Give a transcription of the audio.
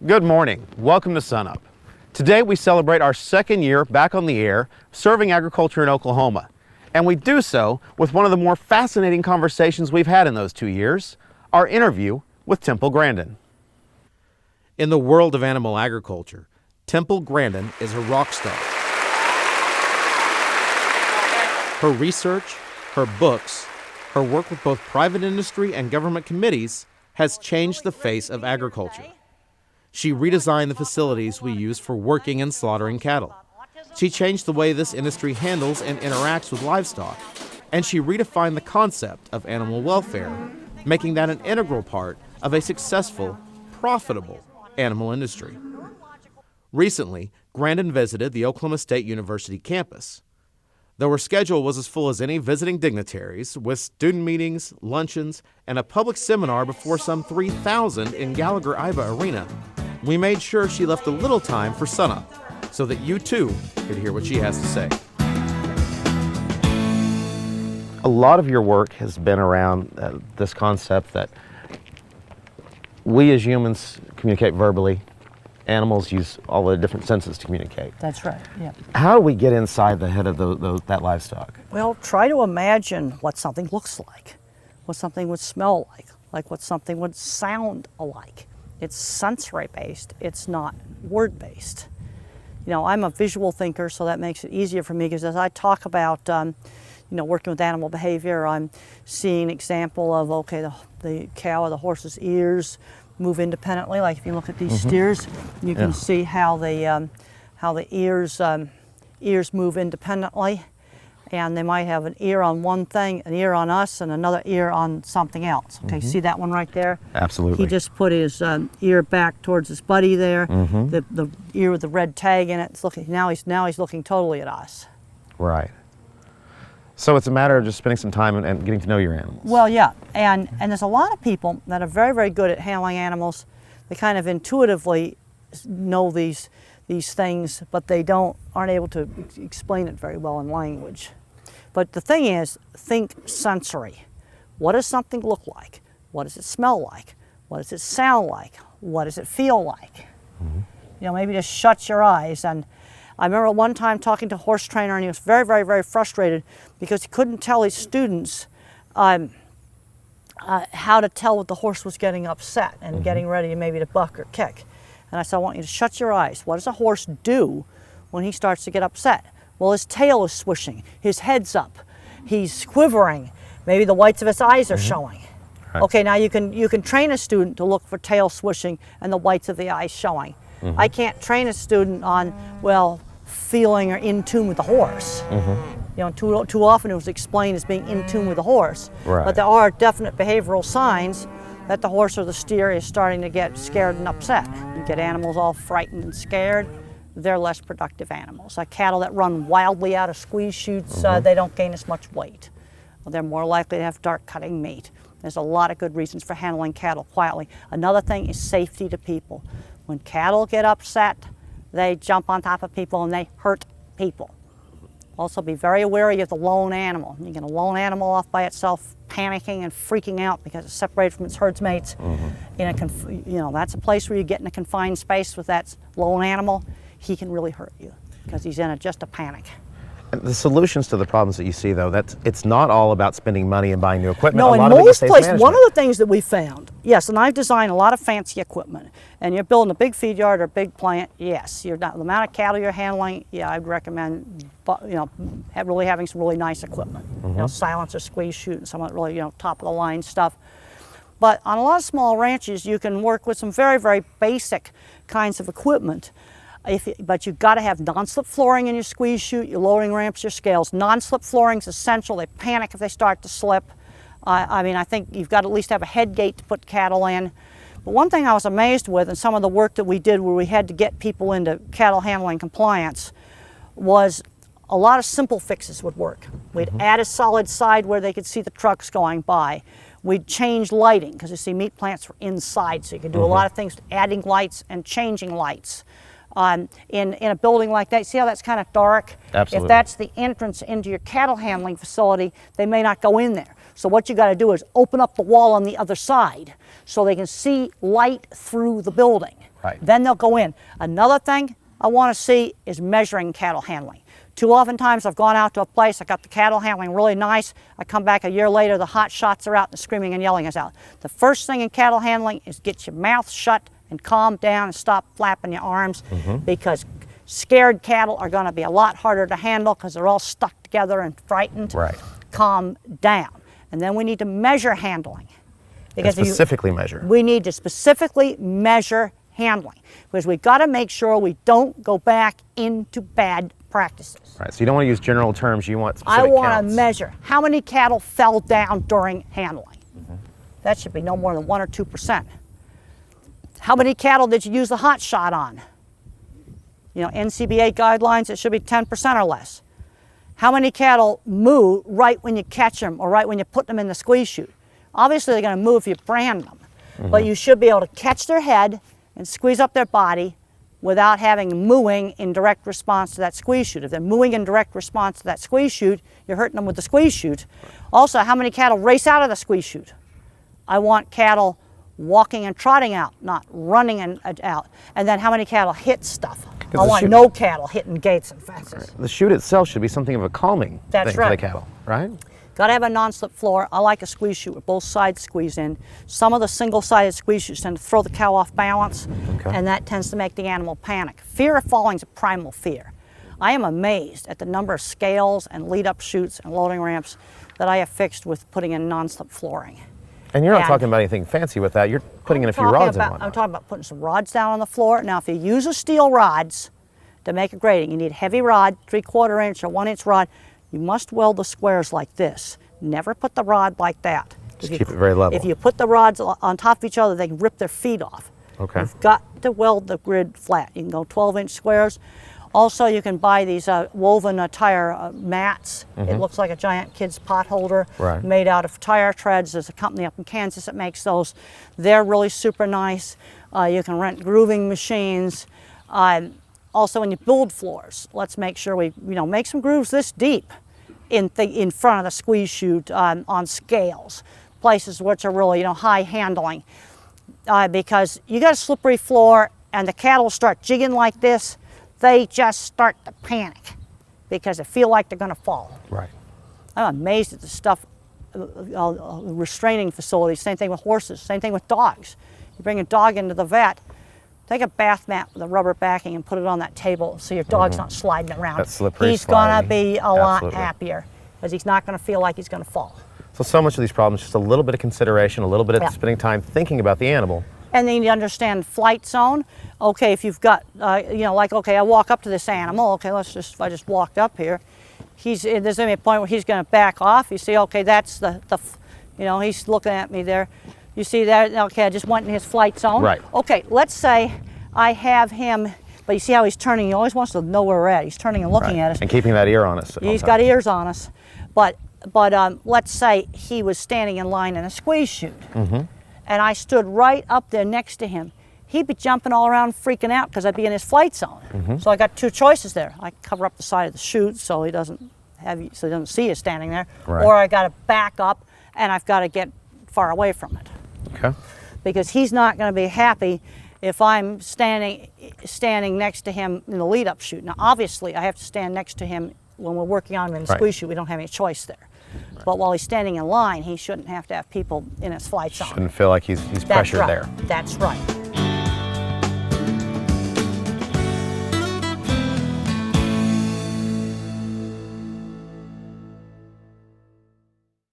Good morning. Welcome to SUNUP. Today we celebrate our second year back on the air serving agriculture in Oklahoma. And we do so with one of the more fascinating conversations we've had in those 2 years, our interview with Temple Grandin. In the world of animal agriculture, Temple Grandin is a rock star. Her research, her books, her work with both private industry and government committees has changed the face of agriculture. She redesigned the facilities we use for working and slaughtering cattle. She changed the way this industry handles and interacts with livestock. And she redefined the concept of animal welfare, making that an integral part of a successful, profitable animal industry. Recently, Grandin visited the Oklahoma State University campus. Though her schedule was as full as any visiting dignitaries, with student meetings, luncheons, and a public seminar before some 3,000 in Gallagher-Iba Arena, we made sure she left a little time for SUNUP so that you too could hear what she has to say. A lot of your work has been around this concept that we as humans communicate verbally. Animals use all the different senses to communicate. That's right, yeah. How do we get inside the head of that livestock? Well, try to imagine what something looks like, what something would smell like what something would sound like. It's sensory-based, it's not word-based. You know, I'm a visual thinker, so that makes it easier for me because as I talk about, working with animal behavior, I'm seeing an example of, okay, the cow or the horse's ears move independently. Like if you look at these steers, you can see how the ears move independently, and they might have an ear on one thing, an ear on us, and another ear on something else. Okay, see that one right there? Absolutely. He just put his ear back towards his buddy there. The ear with the red tag in it. It's looking now. He's looking totally at us. Right. So it's a matter of just spending some time and getting to know your animals. Well, yeah, and there's a lot of people that are very, very good at handling animals. They kind of intuitively know these things, but they aren't able to explain it very well in language. But the thing is, think sensory. What does something look like? What does it smell like? What does it sound like? What does it feel like? Maybe just shut your eyes. And I remember one time talking to a horse trainer, and he was very, very, very frustrated because he couldn't tell his students how to tell what the horse was getting upset and getting ready maybe to buck or kick. And I said, I want you to shut your eyes. What does a horse do when he starts to get upset? Well, his tail is swishing, his head's up, he's quivering, maybe the whites of his eyes are showing. Right. Okay, now you can train a student to look for tail swishing and the whites of the eyes showing. I can't train a student on, feeling or in tune with the horse. Too often it was explained as being in tune with the horse. Right. But there are definite behavioral signs that the horse or the steer is starting to get scared and upset. You get animals all frightened and scared, they're less productive animals. Like cattle that run wildly out of squeeze chutes, they don't gain as much weight. They're more likely to have dark cutting meat. There's a lot of good reasons for handling cattle quietly. Another thing is safety to people. When cattle get upset, they jump on top of people and they hurt people. Also be very wary of the lone animal. You get a lone animal off by itself panicking and freaking out because it's separated from its herdsmates. That's a place where you get in a confined space with that lone animal. He can really hurt you because he's in just a panic. And the solutions to the problems that you see, though, it's not all about spending money and buying new equipment. No, in most places, one of the things that we found, yes, and I've designed a lot of fancy equipment, and you're building a big feed yard or a big plant, yes, the amount of cattle you're handling, yeah, I'd recommend, really having some really nice equipment. Silencer, squeeze chute, and some of that really, top of the line stuff. But on a lot of small ranches, you can work with some very, very basic kinds of equipment. But you've got to have non-slip flooring in your squeeze chute, your loading ramps, your scales. Non-slip flooring is essential. They panic if they start to slip. I think you've got to at least have a head gate to put cattle in. But one thing I was amazed with, and some of the work that we did where we had to get people into cattle handling compliance, was a lot of simple fixes would work. We'd add a solid side where they could see the trucks going by. We'd change lighting, because you see meat plants were inside, so you could do a lot of things, adding lights and changing lights. In a building like that, see how that's kind of dark? Absolutely. If that's the entrance into your cattle handling facility, they may not go in there. So what you got to do is open up the wall on the other side so they can see light through the building. Right. Then they'll go in. Another thing I want to see is measuring cattle handling. Too often times I've gone out to a place, I got the cattle handling really nice, I come back a year later, the hot shots are out and the screaming and yelling is out. The first thing in cattle handling is get your mouth shut and calm down and stop flapping your arms, because scared cattle are going to be a lot harder to handle because they're all stuck together and frightened. Right. Calm down. And then we need to measure handling. And specifically measure. We need to specifically measure handling, because we've got to make sure we don't go back into bad practices. Right, so you don't want to use general terms, you want specific I want counts. to measure how many cattle fell down during handling. That should be no more than 1 or 2%. How many cattle did you use the hot shot on? You know, NCBA guidelines, it should be 10% or less. How many cattle moo right when you catch them or right when you put them in the squeeze chute? Obviously they're going to moo if you brand them, but you should be able to catch their head and squeeze up their body without having mooing in direct response to that squeeze chute. If they're mooing in direct response to that squeeze chute, you're hurting them with the squeeze chute. Also, how many cattle race out of the squeeze chute? I want cattle walking and trotting out, not running out. And then how many cattle hit stuff? I want no cattle hitting gates and fences. The chute itself should be something of a calming thing for the cattle, right? Got to have a non-slip floor. I like a squeeze chute with both sides squeeze in. Some of the single-sided squeeze chutes tend to throw the cow off balance, and that tends to make the animal panic. Fear of falling is a primal fear. I am amazed at the number of scales and lead-up chutes and loading ramps that I have fixed with putting in non-slip flooring. And you're not talking about anything fancy with that. You're putting in a few rods and whatnot. I'm talking about putting some rods down on the floor. Now, if you use a steel rods to make a grating, you need a heavy rod, 3/4 inch or 1 inch rod. You must weld the squares like this. Never put the rod like that. Just keep it very level. If you put the rods on top of each other, they can rip their feet off. Okay. You've got to weld the grid flat. You can go 12-inch squares. Also, you can buy these woven tire mats. It looks like a giant kid's pot holder made out of tire treads. There's a company up in Kansas that makes those. They're really super nice. You can rent grooving machines. Also, when you build floors, let's make sure we make some grooves this deep in front of the squeeze chute on scales, places which are really high handling, because you got a slippery floor and the cattle start jigging like this, they just start to panic because they feel like they're going to fall. Right. I'm amazed at the stuff, restraining facilities. Same thing with horses. Same thing with dogs. You bring a dog into the vet. Take a bath mat with a rubber backing and put it on that table so your dog's not sliding around. That's slippery, he's going to be a lot Absolutely. happier because he's not going to feel like he's going to fall. So much of these problems, just a little bit of consideration, a little bit of spending time thinking about the animal. And then you understand flight zone. Okay, if you've got, okay, I walk up to this animal. Okay, if I just walked up here, there's going to be a point where he's going to back off. You see, okay, that's he's looking at me there. You see that? Okay, I just went in his flight zone. Right. Okay, let's say I have him, but you see how he's turning? He always wants to know where we're at. He's turning and looking at us. And keeping that ear on us. He's got ears on us. But let's say he was standing in line in a squeeze chute, and I stood right up there next to him. He'd be jumping all around, freaking out because I'd be in his flight zone. So I got two choices there. I cover up the side of the chute so he doesn't see you standing there, or I got to back up and I've got to get far away from it. Okay. Because he's not going to be happy if I'm standing next to him in the lead-up chute. Now, obviously, I have to stand next to him when we're working on him in the squeeze chute. We don't have any choice there. But while he's standing in line, he shouldn't have to have people in his flight zone. Shouldn't feel like he's pressured there. That's right.